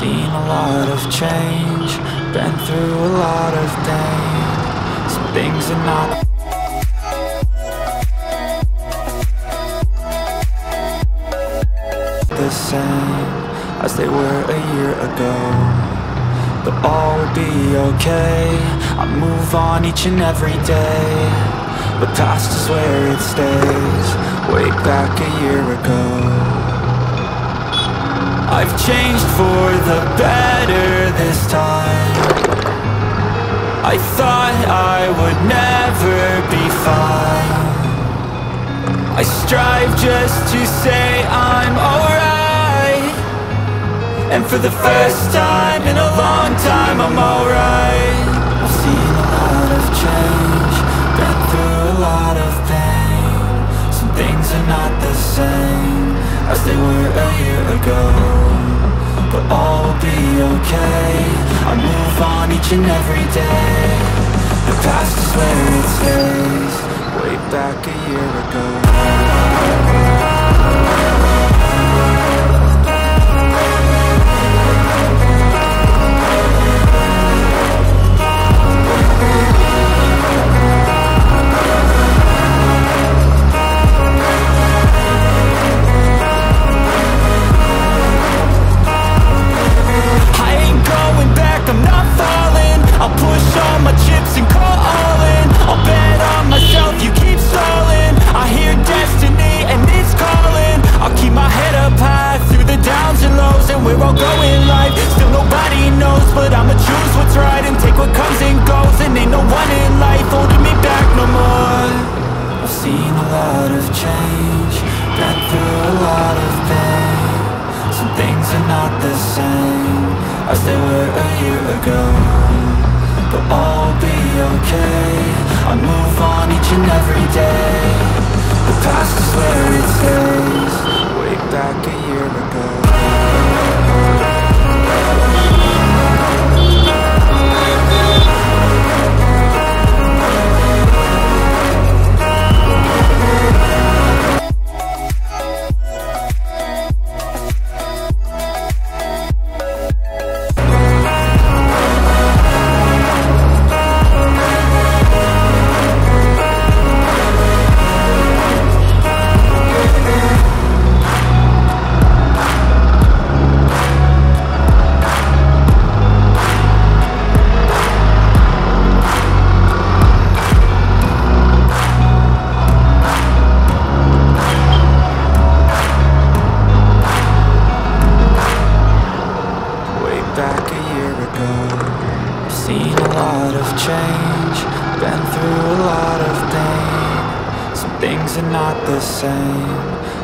Seen a lot of change, been through a lot of pain. Some things are not the same as they were a year ago. But all will be okay, I move on each and every day. The past is where it stays, way back a year ago. I've changed for the better this time. I thought I would never be fine. I strive just to say I'm alright. And for the first time in a long time I'm alright. I've seen a lot of change, been through a lot of pain. Some things are not the same as they were a year ago. But all will be okay, I move on each and every day. The past is where it stays, way back a year ago. I'll push all my chips and call all in. I'll bet on myself, you keep stalling. I hear destiny and it's calling. I'll keep my head up high through the downs and lows. And we're all going live, still nobody knows. But I'ma choose what's right and take what comes and goes. And ain't no one in life holding me back no more. I've seen a lot of change, been through a lot of pain. Some things are not the same as they were a year ago. But all will be okay, I move on each and every day. The past is where it stays, way back a year ago.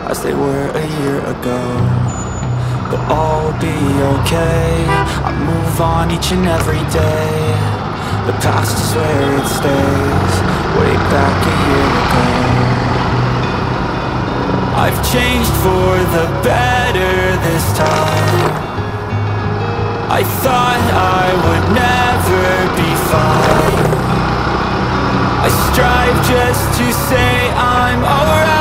As they were a year ago. But all will be okay, I move on each and every day. The past is where it stays, way back a year ago. I've changed for the better this time. I thought I would never be fine. I strive just to say I'm alright.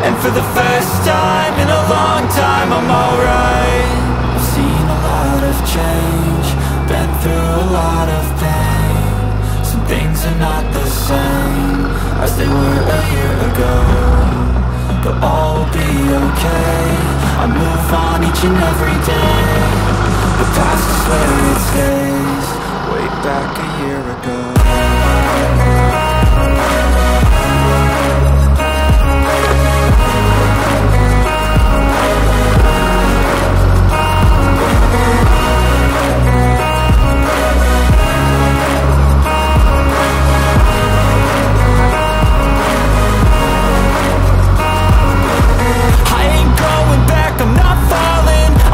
And for the first time in a long time I'm alright. I've seen a lot of change, been through a lot of pain. Some things are not the same as they were a year ago. But all will be okay, I move on each and every day. The past is where it stays, way back a year ago.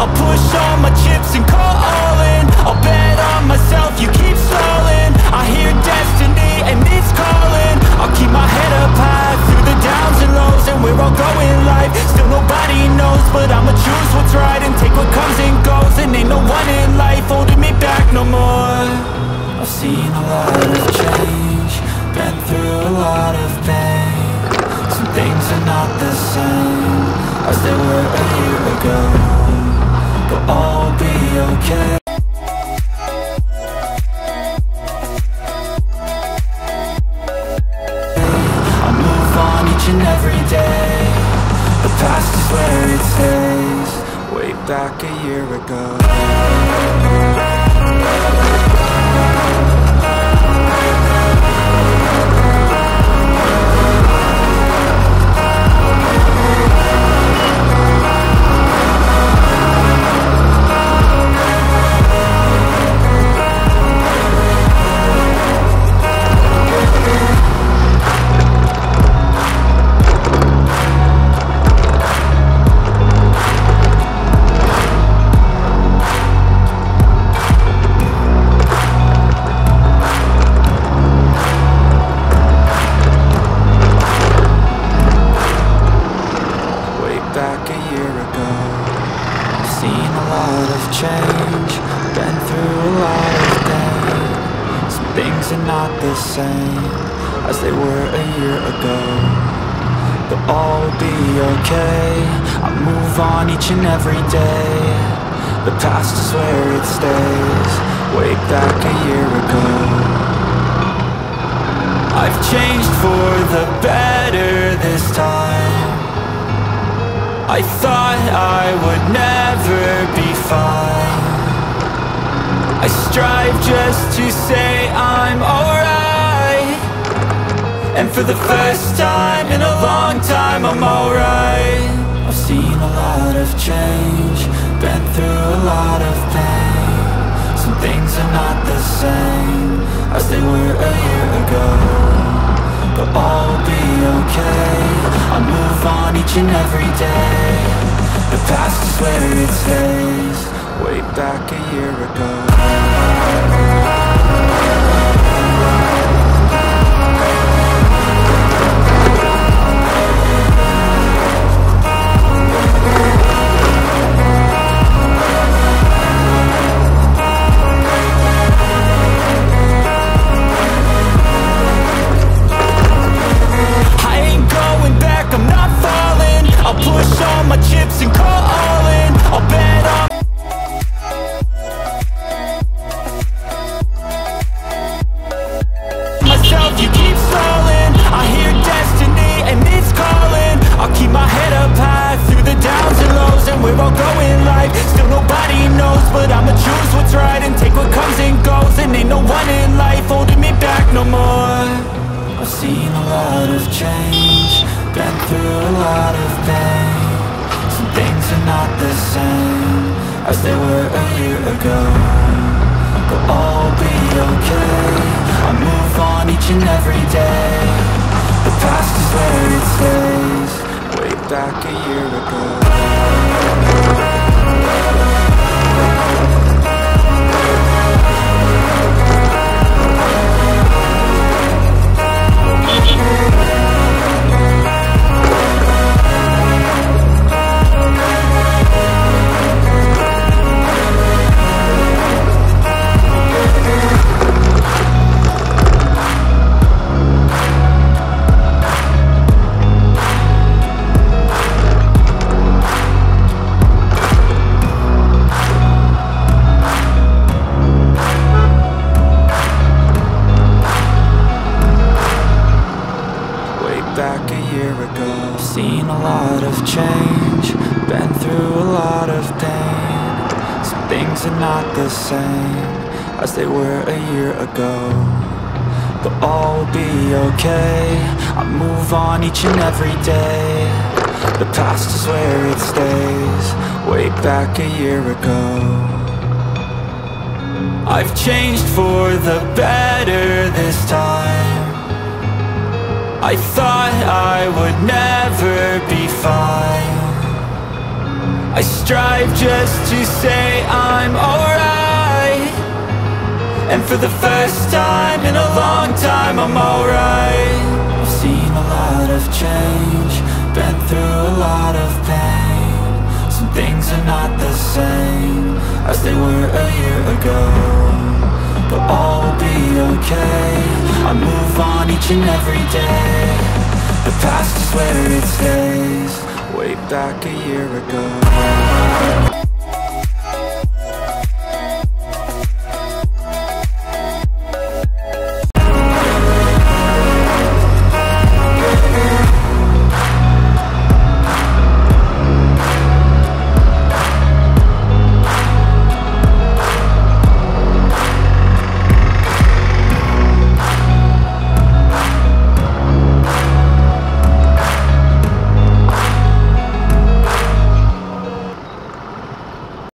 I'll push all my chips and call all in. I'll bet on myself, you keep stalling. way back a year ago. As they were a year ago, but all will be okay. I move on each and every day. The past is where it stays, way back a year ago. I've changed for the better this time. I thought I would never be fine. I strive just to say I'm alright. And for the first time in a long time, I'm alright. I've seen a lot of change, been through a lot of pain. Some things are not the same as they were a year ago, but all will be okay. I move on each and every day. The past is where it stays, way back a year ago. I'm not falling. I'll push all my chips and call all in. I'll bet on myself, you keep stalling. I hear destiny and it's calling. I'll keep my head up high through the downs and lows, and we're all going life. Still nobody knows, but I'ma choose what's right and take what comes and goes. And ain't no one in life holding me back no more. I've seen a lot of change, been through a lot of pain. Some things are not the same as they were a year ago, but all will be okay. I move on each and every day. The past is where it stays, way back a year ago. Seen a lot of change, been through a lot of pain. Some things are not the same as they were a year ago, but all will be okay. I move on each and every day. The past is where it stays, way back a year ago. I've changed for the better this time. I thought I would never be fine. I strive just to say I'm alright. And for the first time in a long time, I'm alright. I've seen a lot of change, been through a lot of pain. Some things are not the same as they were a year ago, but all will be okay. I move on each and every day. The past is where it stays, way back a year ago.